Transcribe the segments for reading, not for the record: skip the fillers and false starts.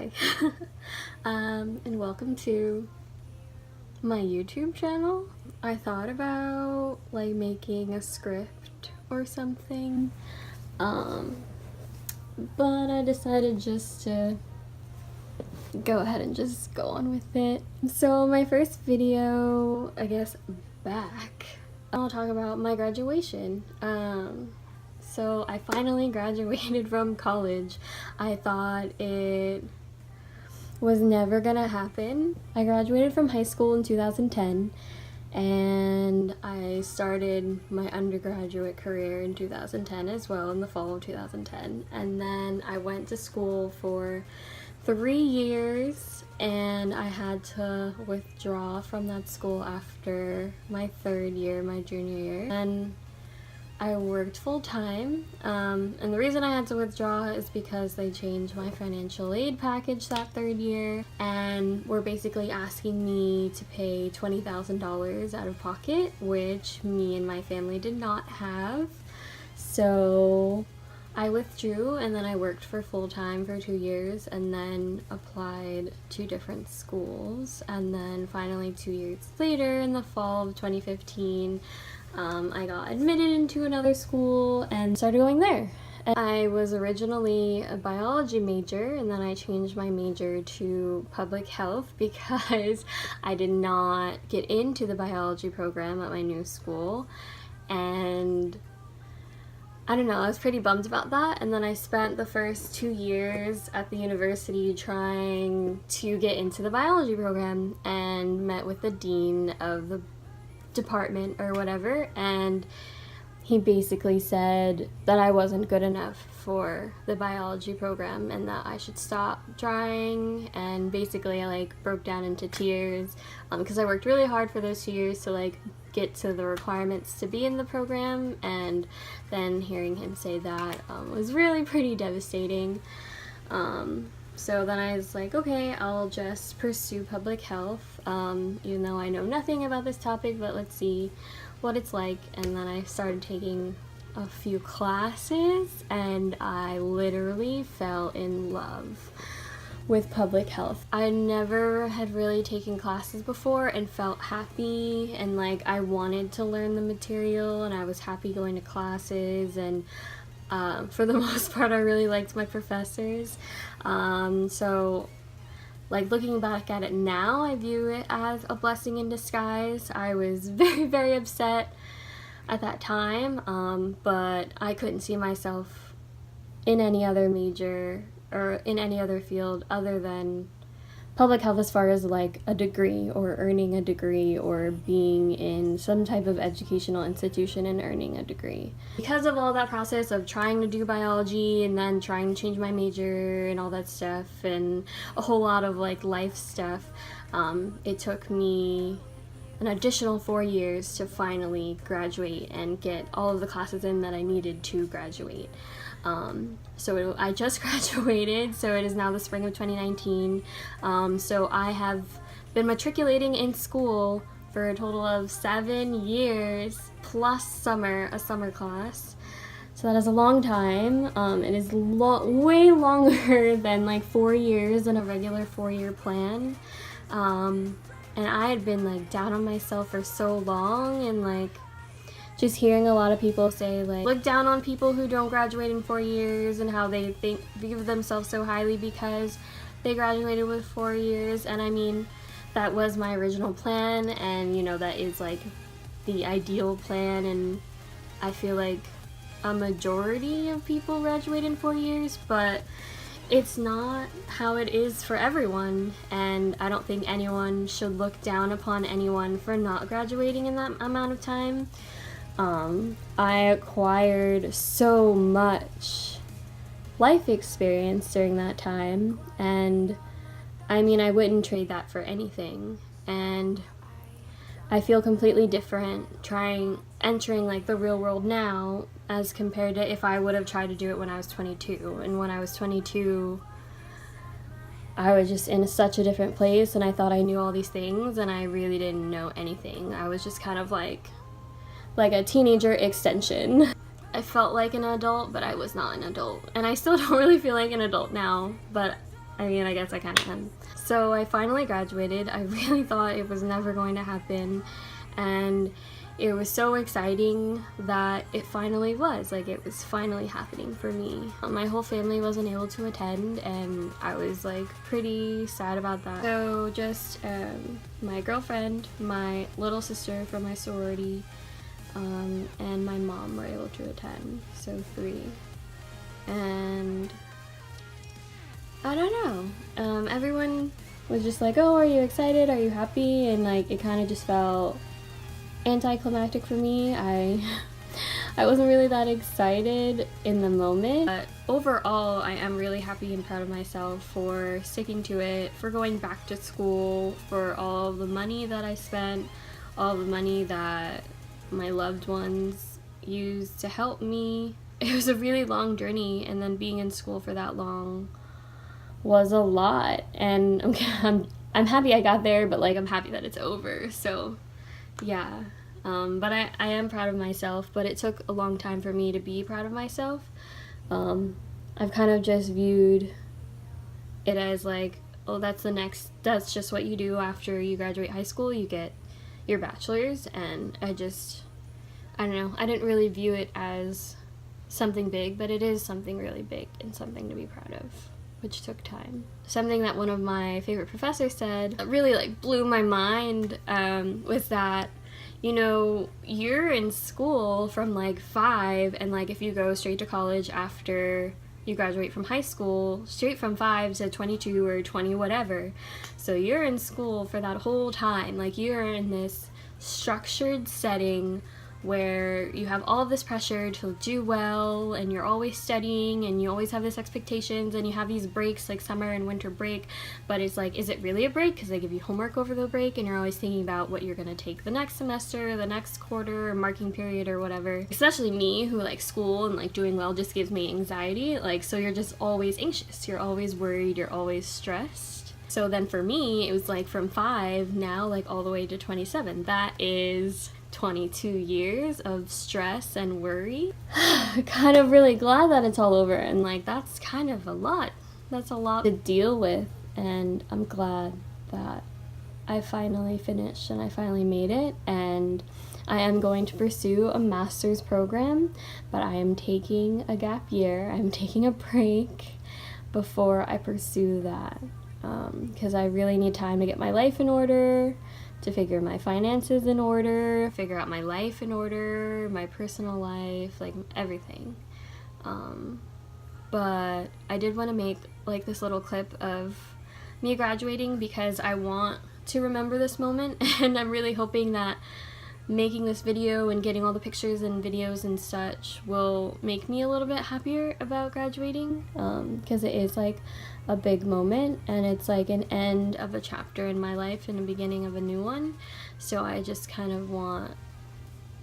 Hi, and welcome to my YouTube channel. I thought about like making a script or something, but I decided just to go ahead and just go on with it. So my first video, I guess, back, I'll talk about my graduation. So I finally graduated from college. I thought it was never gonna happen. I graduated from high school in 2010 and I started my undergraduate career in 2010 as well, in the fall of 2010. And then I went to school for 3 years and I had to withdraw from that school after my third year, my junior year. And I worked full-time, and the reason I had to withdraw is because they changed my financial aid package that third year and were basically asking me to pay $20,000 out of pocket, which me and my family did not have. So I withdrew and then I worked for full-time for 2 years and then applied to different schools, and then finally 2 years later in the fall of 2015 I got admitted into another school and started going there. And I was originally a biology major and then I changed my major to public health because I did not get into the biology program at my new school, and I don't know, I was pretty bummed about that. And then I spent the first 2 years at the university trying to get into the biology program and met with the dean of the department or whatever, and he basically said that I wasn't good enough for the biology program and that I should stop trying. And basically I like broke down into tears because I worked really hard for those 2 years to like get to the requirements to be in the program, and then hearing him say that was really pretty devastating. So then I was like, okay, I'll just pursue public health, even though I know nothing about this topic, but let's see what it's like. And then I started taking a few classes and I literally fell in love with public health. I never had really taken classes before and felt happy, and like I wanted to learn the material and I was happy going to classes, and for the most part I really liked my professors. So like looking back at it now, I view it as a blessing in disguise. I was very upset at that time, but I couldn't see myself in any other major or in any other field other than public health, as far as like a degree or earning a degree or being in some type of educational institution and earning a degree. Because of all that process of trying to do biology and then trying to change my major and all that stuff and a whole lot of like life stuff, it took me an additional 4 years to finally graduate and get all of the classes in that I needed to graduate. I just graduated, so it is now the spring of 2019. So I have been matriculating in school for a total of 7 years, plus a summer class. So that is a long time. It is way longer than like 4 years in a regular 4-year plan. And I had been like down on myself for so long, and like just hearing a lot of people say like look down on people who don't graduate in 4 years and how they think of themselves so highly because they graduated with 4 years. And I mean, that was my original plan, and you know, that is like the ideal plan, and I feel like a majority of people graduate in 4 years, but it's not how it is for everyone, and I don't think anyone should look down upon anyone for not graduating in that amount of time. I acquired so much life experience during that time, and I mean, I wouldn't trade that for anything. And I feel completely different entering like the real world now as compared to if I would have tried to do it when I was 22. And when I was 22, I was just in such a different place, and I thought I knew all these things, and I really didn't know anything. I was just kind of like a teenager extension. I felt like an adult, but I was not an adult. And I still don't really feel like an adult now, but I mean, I guess I kind of am. So I finally graduated. I really thought it was never going to happen, and it was so exciting that it finally was. Like, it was finally happening for me. My whole family wasn't able to attend, and I was like pretty sad about that. So just my girlfriend, my little sister from my sorority, and my mom were able to attend, so 3. And I don't know, everyone was just like, oh, are you excited, are you happy? And like, it kind of just felt anticlimactic for me. I wasn't really that excited in the moment, but overall I am really happy and proud of myself for sticking to it, for going back to school, for all the money that I spent, all the money that my loved ones used to help me. It was a really long journey, and then being in school for that long was a lot, and I'm happy I got there, but like, I'm happy that it's over. So yeah, but I am proud of myself, but it took a long time for me to be proud of myself. I've kind of just viewed it as like, oh, that's just what you do after you graduate high school. You get your bachelor's, and I don't know, I didn't really view it as something big, but it is something really big and something to be proud of, which took time. Something that one of my favorite professors said that really like blew my mind, was that, you know, you're in school from like 5, and like if you go straight to college after you graduate from high school, straight from 5 to 22 or 20, whatever. So you're in school for that whole time. Like, you're in this structured setting where you have all this pressure to do well, and you're always studying, and you always have this expectations, and you have these breaks like summer and winter break, but it's like, is it really a break? Because they give you homework over the break, and you're always thinking about what you're going to take the next semester, the next quarter, or marking period, or whatever. Especially me, who like school and like doing well just gives me anxiety, like, so you're just always anxious, you're always worried, you're always stressed. So then for me, it was like from 5 now, like all the way to 27. That is 22 years of stress and worry. Kind of really glad that it's all over, and like, that's kind of a lot. That's a lot to deal with, and I'm glad that I finally finished and I finally made it. And I am going to pursue a master's program, but I am taking a gap year. I'm taking a break before I pursue that, because I really need time to get my life in order, to figure my finances in order, figure out my life in order, my personal life, like everything. But I did want to make like this little clip of me graduating because I want to remember this moment, and I'm really hoping that making this video and getting all the pictures and videos and such will make me a little bit happier about graduating, because it is like a big moment, and it's like an end of a chapter in my life and a beginning of a new one. So I just kind of want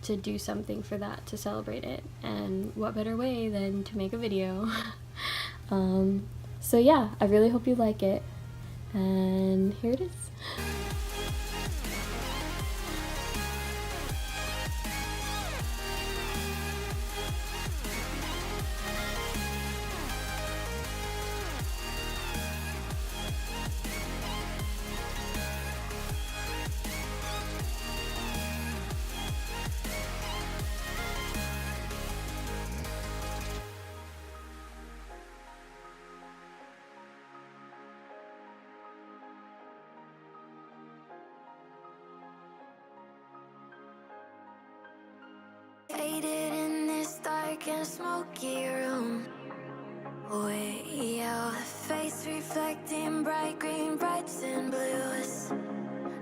to do something for that, to celebrate it, and what better way than to make a video. So yeah, I really hope you like it, and here it is. Faded in this dark and smoky room, way your face reflecting bright green, brights and blues.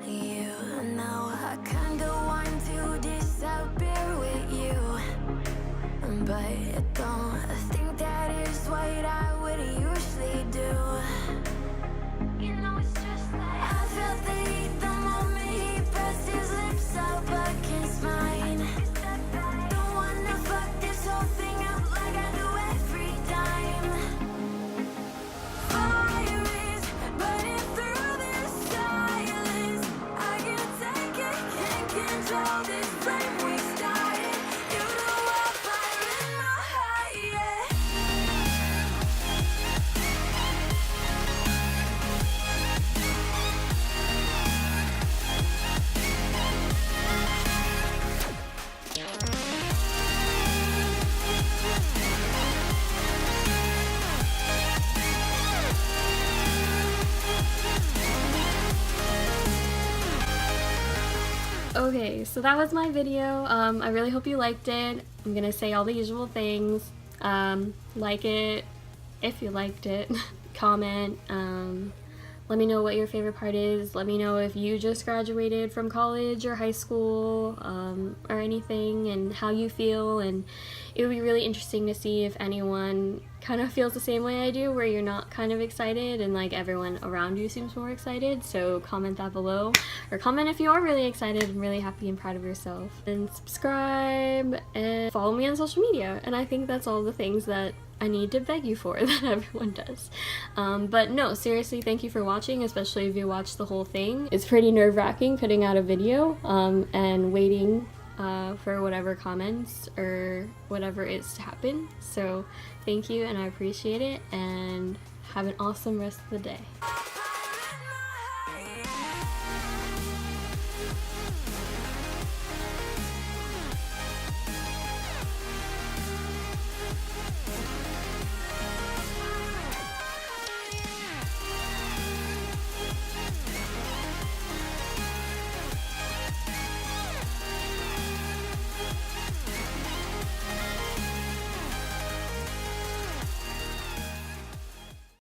You know I kinda want to disappear with you, but don't think that is what I would usually do. You know it's just like I felt the heat the moment he pressed his lips up against mine. Can't Okay, so that was my video. I really hope you liked it. I'm gonna say all the usual things. Like it if you liked it. Comment. Let me know what your favorite part is. Let me know if you just graduated from college or high school, or anything, and how you feel. And it would be really interesting to see if anyone kind of feels the same way I do, where you're not kind of excited and like everyone around you seems more excited. So comment that below, or comment if you are really excited and really happy and proud of yourself. And subscribe and follow me on social media. And I think that's all the things that I need to beg you for that everyone does. But no, seriously, thank you for watching, especially if you watched the whole thing. It's pretty nerve-wracking putting out a video and waiting for whatever comments or whatever is to happen. So thank you, and I appreciate it, and have an awesome rest of the day.